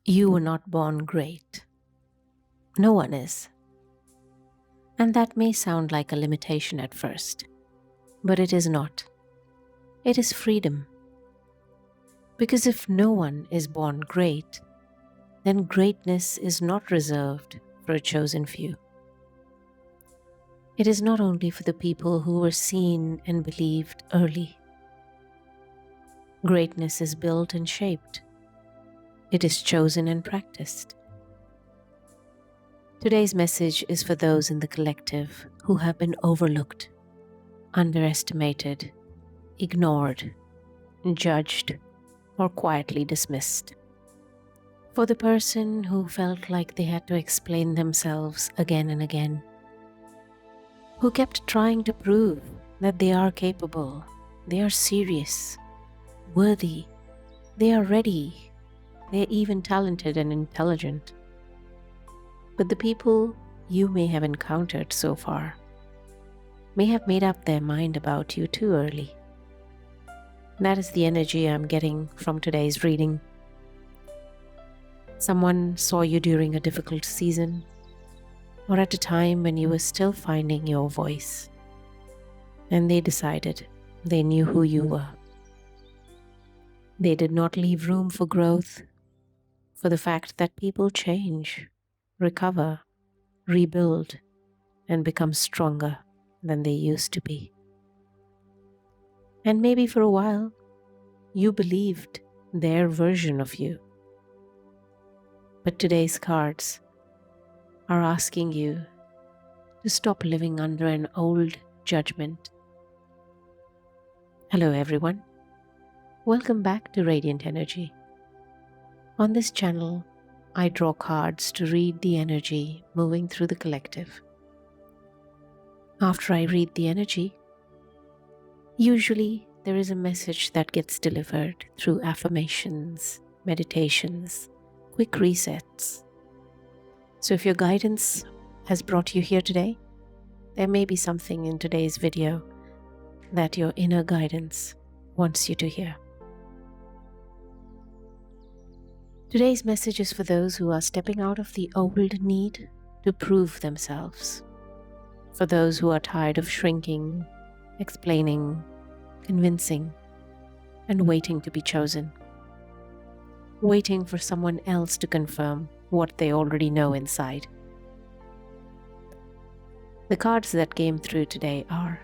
You were not born great. No one is. And that may sound like a limitation at first, but it is not. It is freedom. Because if no one is born great, then greatness is not reserved for a chosen few. It is not only for the people who were seen and believed early. Greatness is built and shaped. It is chosen and practiced. Today's message is for those in the collective who have been overlooked, underestimated, ignored, judged, or quietly dismissed. For the person who felt like they had to explain themselves again and again, who kept trying to prove that they are capable, they are serious, worthy, they are ready, they are even talented and intelligent. But the people you may have encountered so far may have made up their mind about you too early. That is the energy I'm getting from today's reading. Someone saw you during a difficult season or at a time when you were still finding your voice, and they decided they knew who you were. They did not leave room for growth, for the fact that people change, recover, rebuild, and become stronger than they used to be. And maybe for a while, you believed their version of you. But today's cards are asking you to stop living under an old judgment. Hello, everyone. Welcome back to Radiant Energy. On this channel, I draw cards to read the energy moving through the collective. After I read the energy, usually there is a message that gets delivered through affirmations, meditations, quick resets. So if your guidance has brought you here today, there may be something in today's video that your inner guidance wants you to hear. Today's message is for those who are stepping out of the old need to prove themselves. For those who are tired of shrinking, explaining, convincing, and waiting to be chosen. Waiting for someone else to confirm what they already know inside. The cards that came through today are: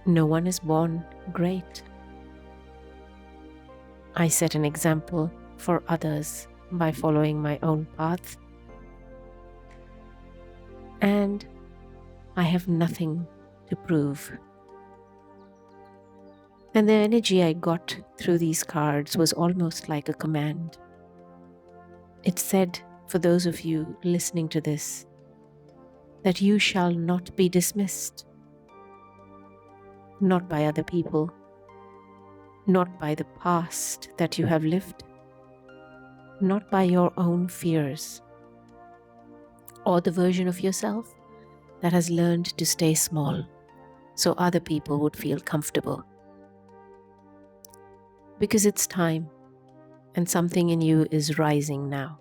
no one is born great. I set an example for others by following my own path, and I have nothing to prove. And the energy I got through these cards was almost like a command. It said, for those of you listening to this, that you shall not be dismissed. Not by other people, not by the past that you have lived, not by your own fears, or the version of yourself that has learned to stay small so other people would feel comfortable. Because it's time, and something in you is rising now.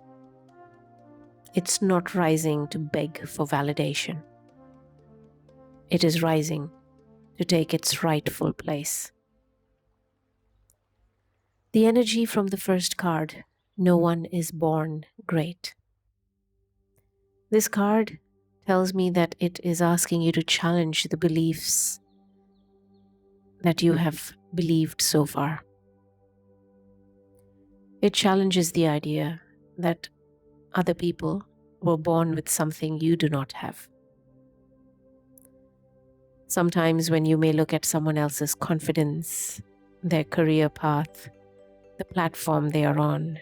It's not rising to beg for validation. It is rising to take its rightful place. The energy from the first card, no one is born great. This card tells me that it is asking you to challenge the beliefs that you have believed so far. It challenges the idea that other people were born with something you do not have. Sometimes when you may look at someone else's confidence, their career path, the platform they are on,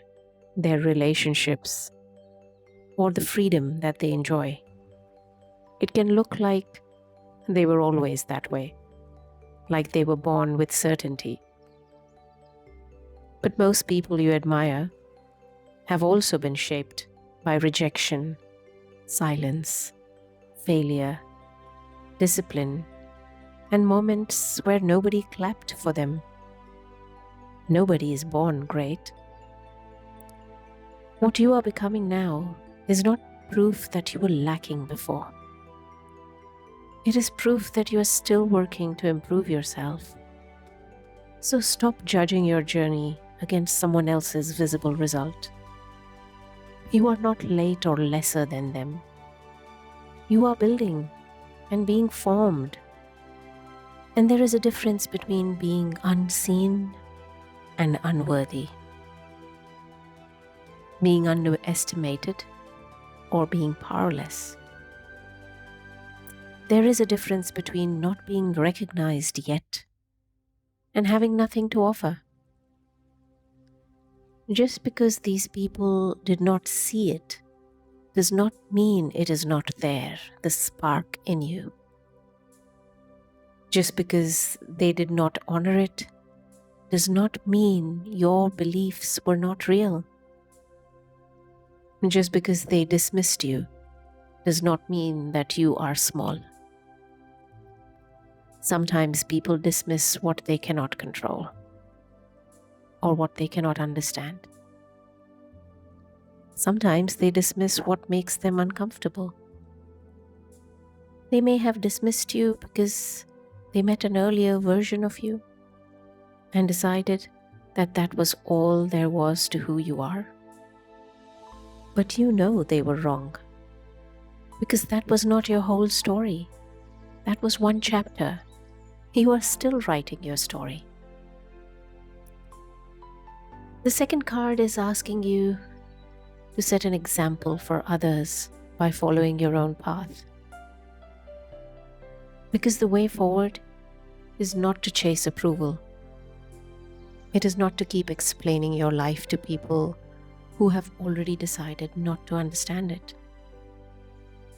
their relationships, or the freedom that they enjoy, it can look like they were always that way, like they were born with certainty. But most people you admire have also been shaped by rejection, silence, failure, discipline, and moments where nobody clapped for them. Nobody is born great. What you are becoming now is not proof that you were lacking before. It is proof that you are still working to improve yourself. So stop judging your journey against someone else's visible result. You are not late or lesser than them. You are building and being formed. And there is a difference between being unseen and unworthy, being underestimated or being powerless. There is a difference between not being recognized yet and having nothing to offer. Just because these people did not see it does not mean it is not there, the spark in you. Just because they did not honor it does not mean your beliefs were not real. Just because they dismissed you does not mean that you are small. Sometimes people dismiss what they cannot control or what they cannot understand. Sometimes they dismiss what makes them uncomfortable. They may have dismissed you because they met an earlier version of you and decided that that was all there was to who you are. But you know they were wrong, because that was not your whole story. That was one chapter. You are still writing your story. The second card is asking you to set an example for others by following your own path. Because the way forward is not to chase approval. It is not to keep explaining your life to people who have already decided not to understand it,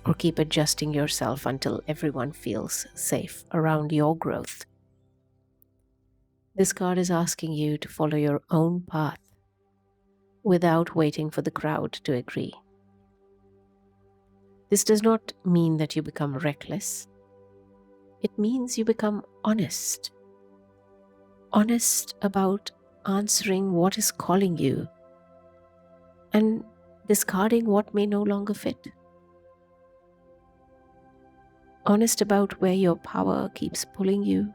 or keep adjusting yourself until everyone feels safe around your growth. This card is asking you to follow your own path without waiting for the crowd to agree. This does not mean that you become reckless. It means you become honest. Honest about answering what is calling you and discarding what may no longer fit. Honest about where your power keeps pulling you,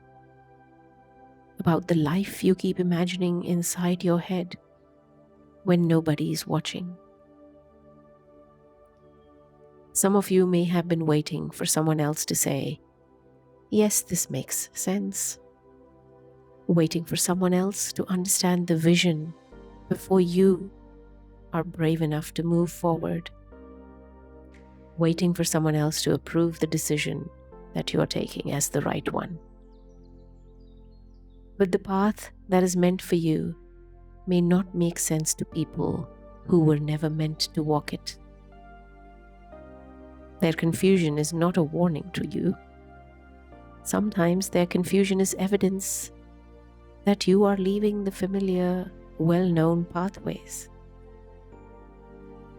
about the life you keep imagining inside your head when nobody is watching. Some of you may have been waiting for someone else to say, "Yes, this makes sense." Waiting for someone else to understand the vision before you are brave enough to move forward. Waiting for someone else to approve the decision that you are taking as the right one. But the path that is meant for you may not make sense to people who were never meant to walk it. Their confusion is not a warning to you. Sometimes their confusion is evidence that you are leaving the familiar, well-known pathways.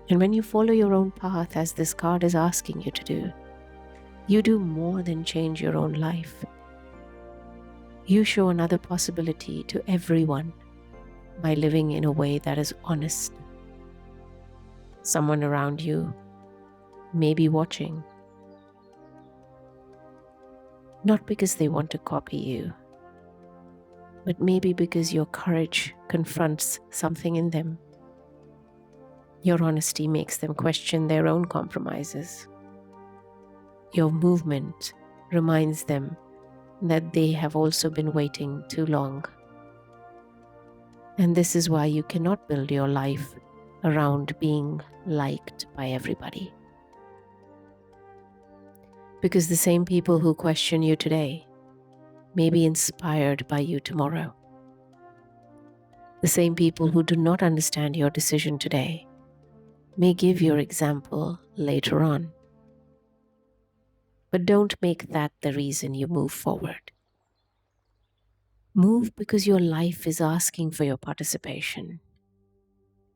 And when you follow your own path, as this card is asking you to do, you do more than change your own life. You show another possibility to everyone by living in a way that is honest. Someone around you may be watching, not because they want to copy you, but maybe because your courage confronts something in them. Your honesty makes them question their own compromises. Your movement reminds them that they have also been waiting too long. And this is why you cannot build your life around being liked by everybody. Because the same people who question you today may be inspired by you tomorrow. The same people who do not understand your decision today may give your example later on. But don't make that the reason you move forward. Move because your life is asking for your participation.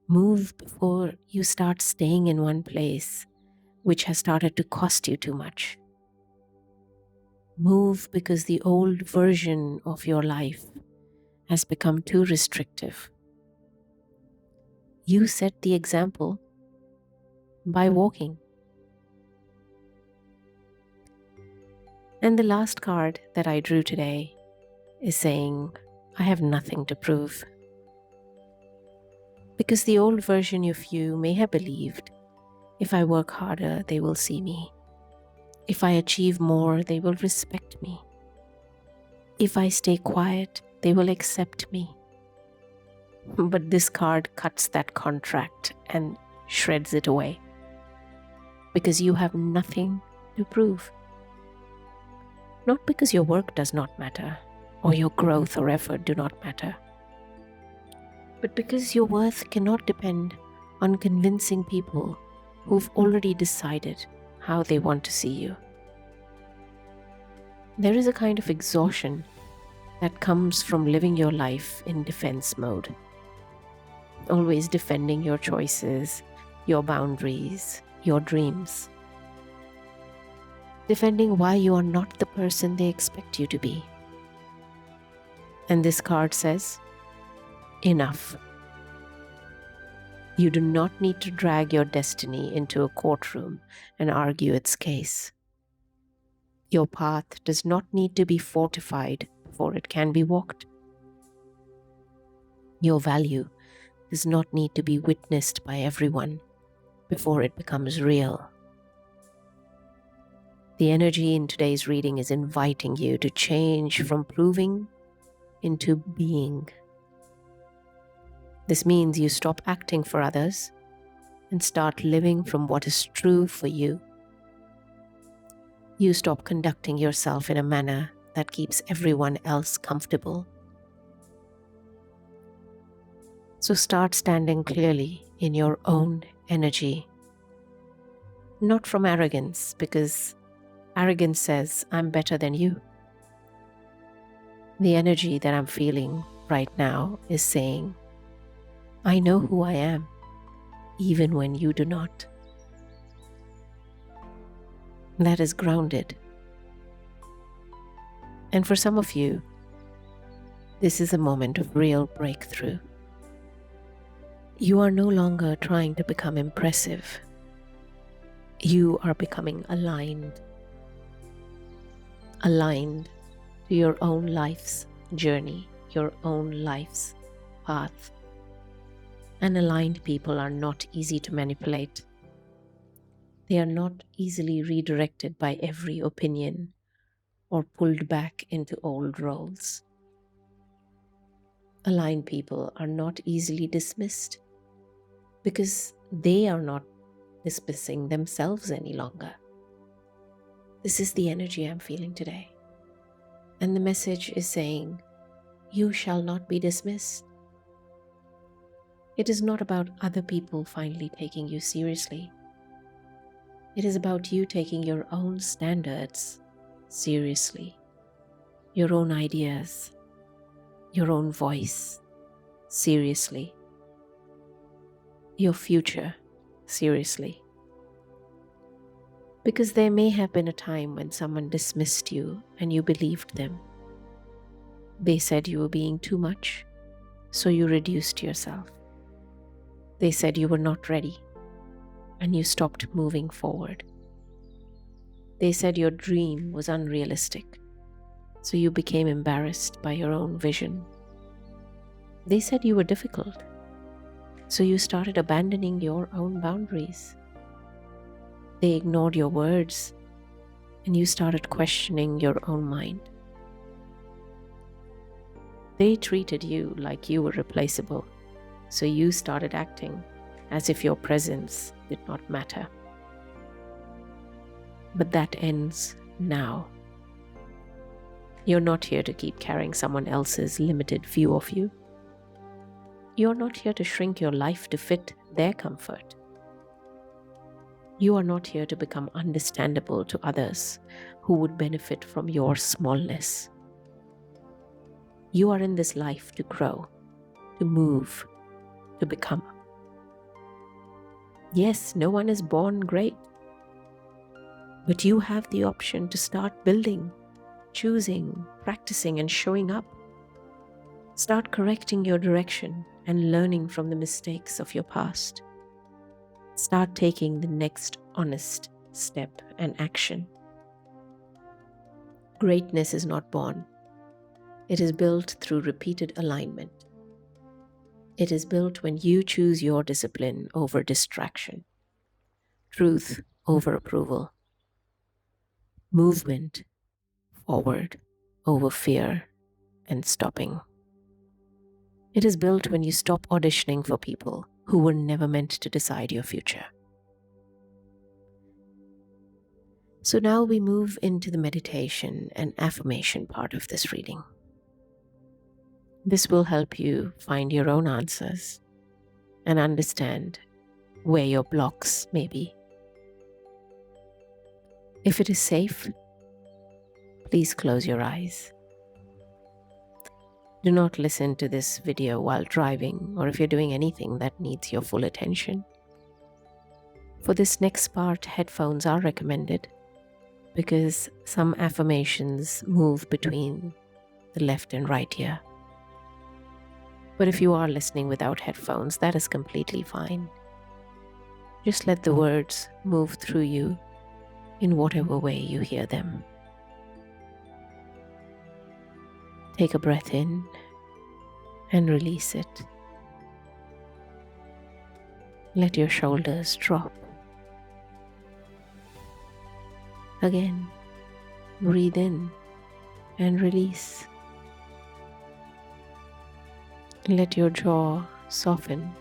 Move before you start staying in one place which has started to cost you too much. Move because the old version of your life has become too restrictive. You set the example by walking. And the last card that I drew today is saying, I have nothing to prove. Because the old version of you may have believed, if I work harder, they will see me. If I achieve more, they will respect me. If I stay quiet, they will accept me. But this card cuts that contract and shreds it away. Because you have nothing to prove. Not because your work does not matter, or your growth or effort do not matter, but because your worth cannot depend on convincing people who've already decided how they want to see you. There is a kind of exhaustion that comes from living your life in defense mode, always defending your choices, your boundaries, your dreams, defending why you are not the person they expect you to be. And this card says, enough. You do not need to drag your destiny into a courtroom and argue its case. Your path does not need to be fortified before it can be walked. Your value does not need to be witnessed by everyone before it becomes real. The energy in today's reading is inviting you to change from proving into being. This means you stop acting for others and start living from what is true for you. You stop conducting yourself in a manner that keeps everyone else comfortable. So start standing clearly in your own energy. Not from arrogance, because arrogance says, I'm better than you. The energy that I'm feeling right now is saying, I know who I am, even when you do not. That is grounded. And for some of you, this is a moment of real breakthrough. You are no longer trying to become impressive. You are becoming aligned. Aligned to your own life's journey, your own life's path. And aligned people are not easy to manipulate. They are not easily redirected by every opinion or pulled back into old roles. Aligned people are not easily dismissed because they are not dismissing themselves any longer. This is the energy I'm feeling today. And the message is saying, you shall not be dismissed. It is not about other people finally taking you seriously. It is about you taking your own standards seriously, your own ideas, your own voice seriously, your future seriously. Because there may have been a time when someone dismissed you and you believed them. They said you were being too much, so you reduced yourself. They said you were not ready, and you stopped moving forward. They said your dream was unrealistic, so you became embarrassed by your own vision. They said you were difficult, so you started abandoning your own boundaries. They ignored your words, and you started questioning your own mind. They treated you like you were replaceable, so you started acting as if your presence did not matter. But that ends now. You're not here to keep carrying someone else's limited view of you. You're not here to shrink your life to fit their comfort. You are not here to become understandable to others who would benefit from your smallness. You are in this life to grow, to move, to become. Yes, no one is born great, but you have the option to start building, choosing, practicing, and showing up. Start correcting your direction and learning from the mistakes of your past. Start taking the next honest step and action. Greatness is not born. It is built through repeated alignment. It is built when you choose your discipline over distraction, truth over approval, movement forward over fear and stopping. It is built when you stop auditioning for people who were never meant to decide your future. So now we move into the meditation and affirmation part of this reading. This will help you find your own answers and understand where your blocks may be. If it is safe, please close your eyes. Do not listen to this video while driving or if you're doing anything that needs your full attention. For this next part, headphones are recommended because some affirmations move between the left and right ear. But if you are listening without headphones, that is completely fine. Just let the words move through you in whatever way you hear them. Take a breath in and release it. Let your shoulders drop. Again, breathe in and release. Let your jaw soften.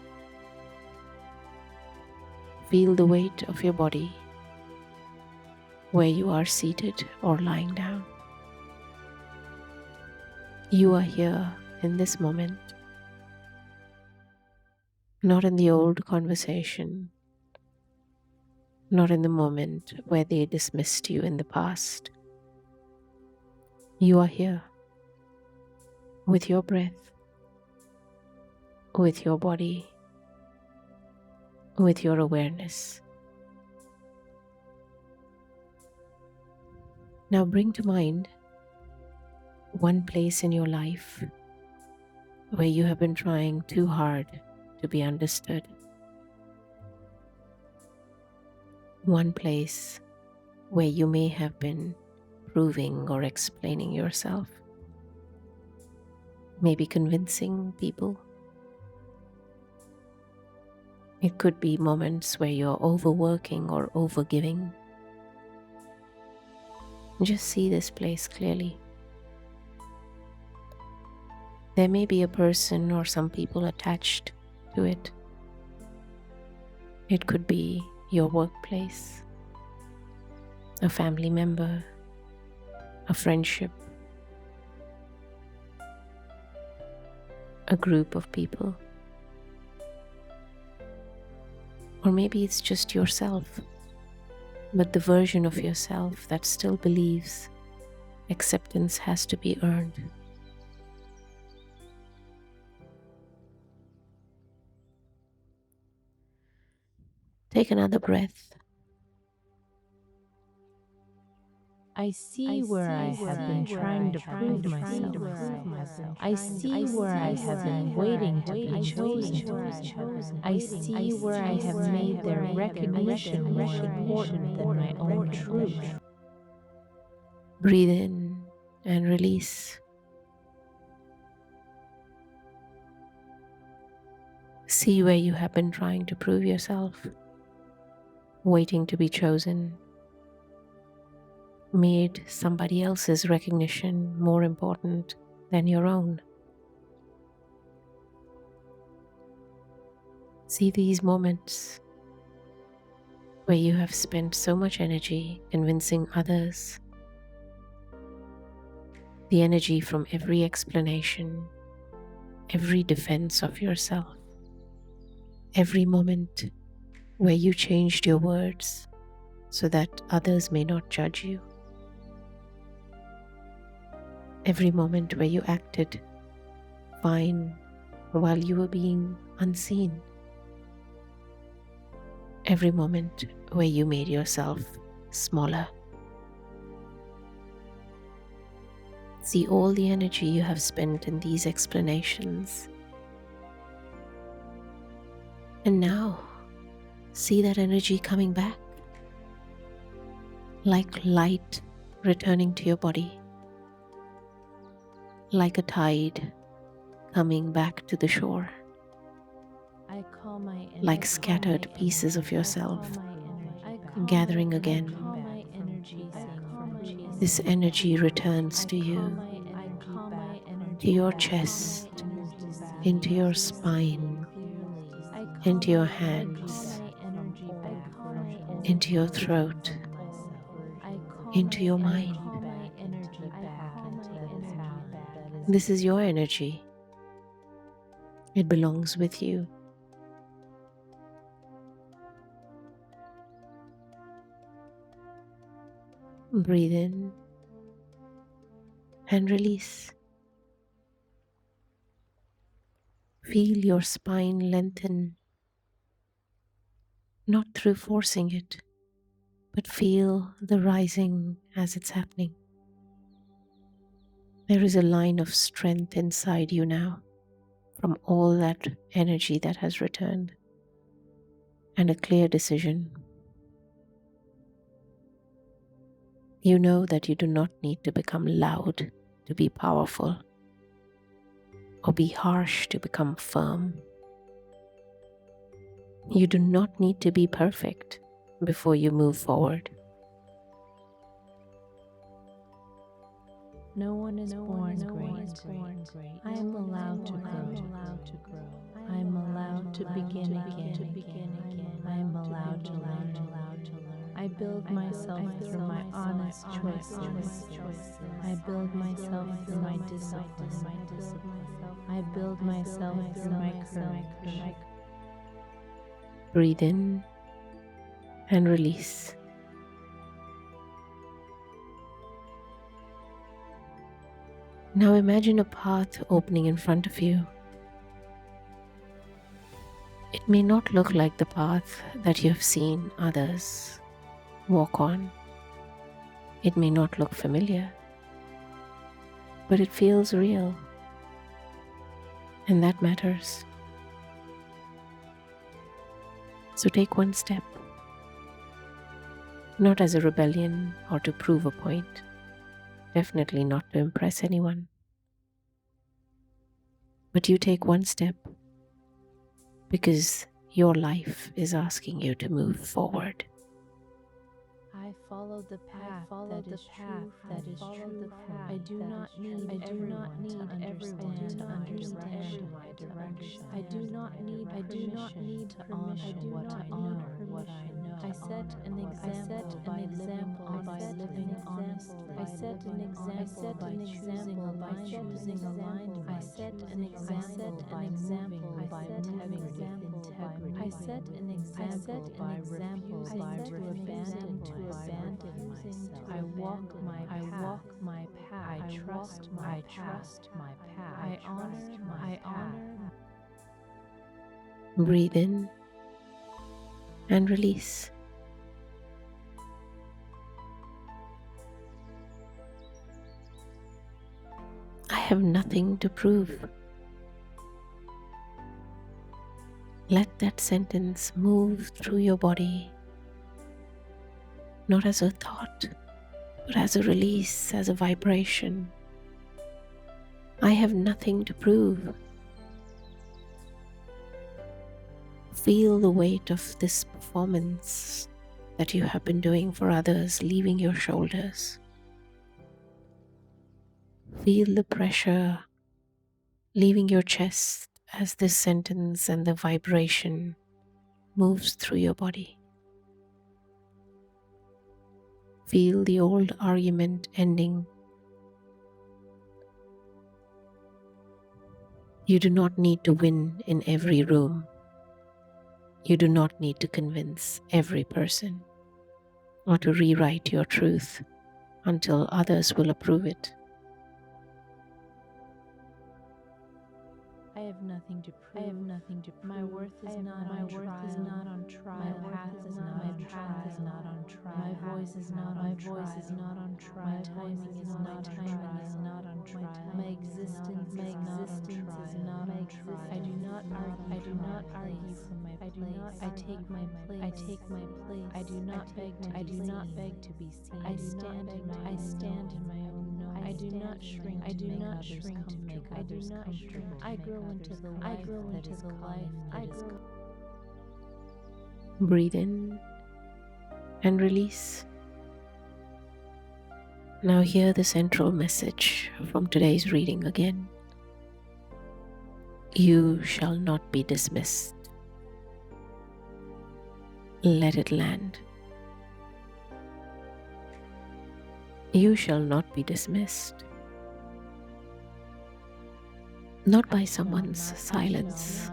Feel the weight of your body where you are seated or lying down. You are here in this moment, not in the old conversation, not in the moment where they dismissed you in the past. You are here with your breath, with your body, with your awareness. Now bring to mind one place in your life where you have been trying too hard to be understood. One place where you may have been proving or explaining yourself, maybe convincing people. It could be moments where you're overworking or overgiving. Just see this place clearly. There may be a person or some people attached to it. It could be your workplace, a family member, a friendship, a group of people. Or maybe it's just yourself, but the version of yourself that still believes acceptance has to be earned. Take another breath. I see where I have been trying to prove myself. I see where I have been waiting to be chosen. I see where I have made their recognition more important than my own truth. Breathe in and release. See where you have been trying to prove yourself, waiting to be chosen, made somebody else's recognition more important than your own. See these moments where you have spent so much energy convincing others, the energy from every explanation, every defense of yourself, every moment where you changed your words so that others may not judge you, every moment where you acted fine while you were being unseen, every moment where you made yourself smaller. See all the energy you have spent in these explanations, And now, see that energy coming back, like light returning to your body, like a tide coming back to the shore, I call my energy, like scattered pieces of yourself gathering again. This energy returns to you, to your chest, into your spine, into your hands, into your throat, into your mind. This is your energy. It belongs with you. Breathe in and release. Feel your spine lengthen, not through forcing it, but feel the rising as it's happening. There is a line of strength inside you now from all that energy that has returned, and a clear decision. You know that you do not need to become loud to be powerful, or be harsh to become firm. You do not need to be perfect before you move forward. No one is born great. I am allowed to grow. I am allowed to begin again. I am allowed to learn. I build myself through my honest choices. I build myself through my discipline. I build myself through my courage. Breathe in and release. Now imagine a path opening in front of you. It may not look like the path that you have seen others walk on. It may not look familiar, but it feels real, and that matters. So take one step, not as a rebellion or to prove a point, definitely not to impress anyone, but you take one step because your life is asking you to move forward. I follow the path that is true. I do not need everyone to understand my direction. I do not need permission to honor what I know. I set an example by living honestly. I set an example by choosing alignment. I set an example by moving with integrity. I set an example by refusing to abandon myself. I walk my path. I trust my path. I honor my path. Breathe in and release. I have nothing to prove. Let that sentence move through your body, not as a thought, but as a release, as a vibration. I have nothing to prove. Feel the weight of this performance that you have been doing for others leaving your shoulders. Feel the pressure leaving your chest as this sentence and the vibration moves through your body. Feel the old argument ending. You do not need to win in every room. You do not need to convince every person or to rewrite your truth until others will approve it. I have nothing to prove. My worth is not on trial. My path is not on trial. My voice is not on trial. My voice is not on trial. My timing is not on trial. My existence is not on trial. I do not argue from my place. I take my place. I do not beg to be seen. I stand in my own knowing. I do not shrink to make others comfortable. I grow into the life that is calling. Breathe in and release. Now hear the central message from today's reading again. You shall not be dismissed. Let it land. You shall not be dismissed. Not by someone's silence,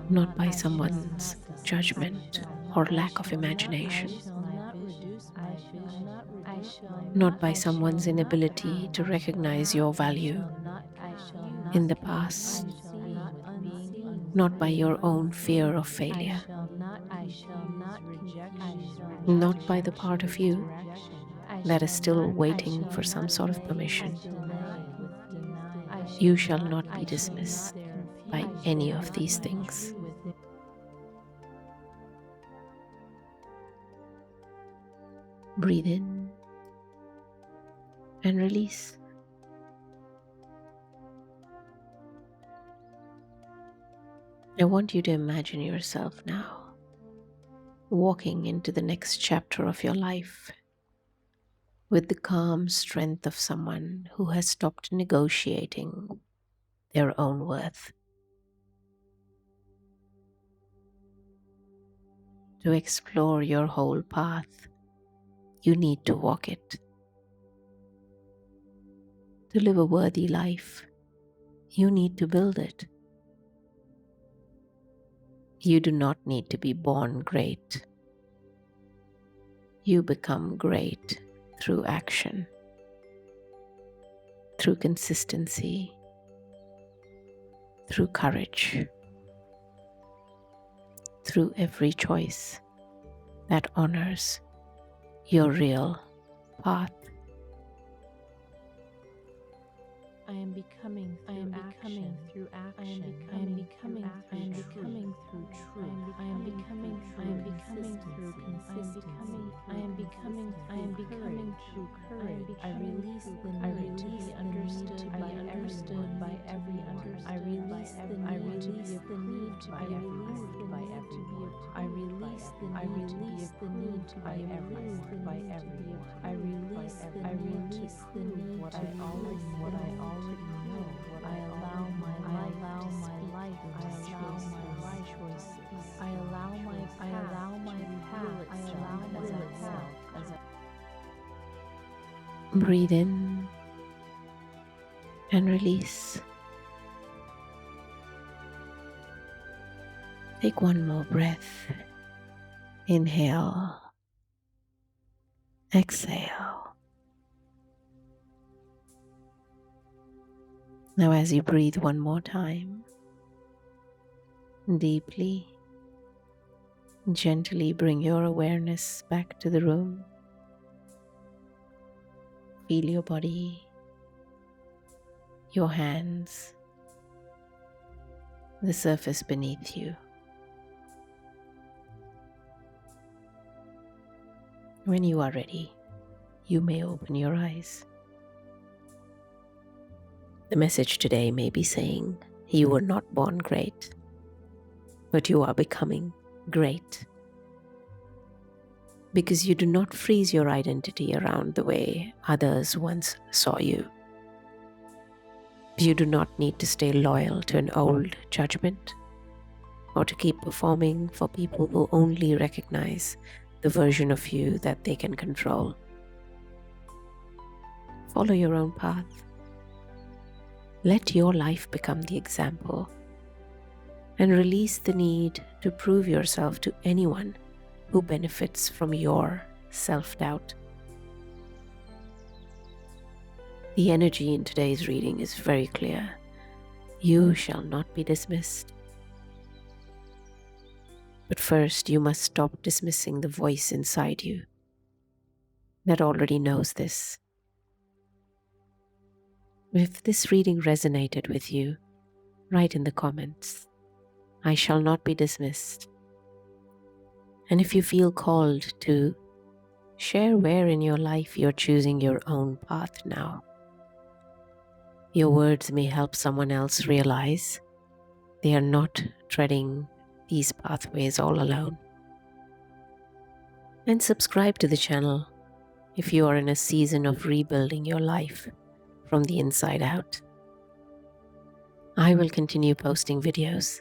not by someone's judgment or lack of imagination, not by someone's inability to recognize your value in the past, not by your own fear of failure, not by the part of you that is still waiting for some sort of permission. You shall not be dismissed by any of these things. Breathe in and release. I want you to imagine yourself now walking into the next chapter of your life with the calm strength of someone who has stopped negotiating their own worth. To explore your whole path, you need to walk it. To live a worthy life, you need to build it. You do not need to be born great. You become great through action, through consistency, through courage, through every choice that honors your real path. I am becoming through action. I am becoming through truth. I am becoming through consistency. I am becoming through courage. I release the need to be understood by every understood. I release the need to be approved by everyone. I release the need to be approved by everyone. I release the need to prove what I already know. I allow my life to speak choices. I allow my path as a Breathe in and release. Take one more breath. Inhale, exhale. Now, as you breathe one more time, deeply, gently bring your awareness back to the room. Feel your body, your hands, the surface beneath you. When you are ready, you may open your eyes. The message today may be saying, you were not born great, but you are becoming great. Because you do not freeze your identity around the way others once saw you. You do not need to stay loyal to an old judgment or to keep performing for people who only recognize the version of you that they can control. Follow your own path. Let your life become the example and release the need to prove yourself to anyone who benefits from your self-doubt. The energy in today's reading is very clear. You shall not be dismissed. But first, you must stop dismissing the voice inside you that already knows this. If this reading resonated with you, write in the comments, "I shall not be dismissed." And if you feel called to, share where in your life you're choosing your own path now. Your words may help someone else realize they are not treading these pathways all alone. And subscribe to the channel if you are in a season of rebuilding your life from the inside out. I will continue posting videos,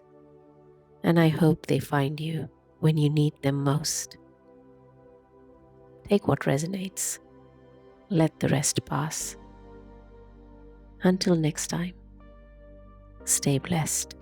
and I hope they find you when you need them most. Take what resonates. Let the rest pass. Until next time, stay blessed.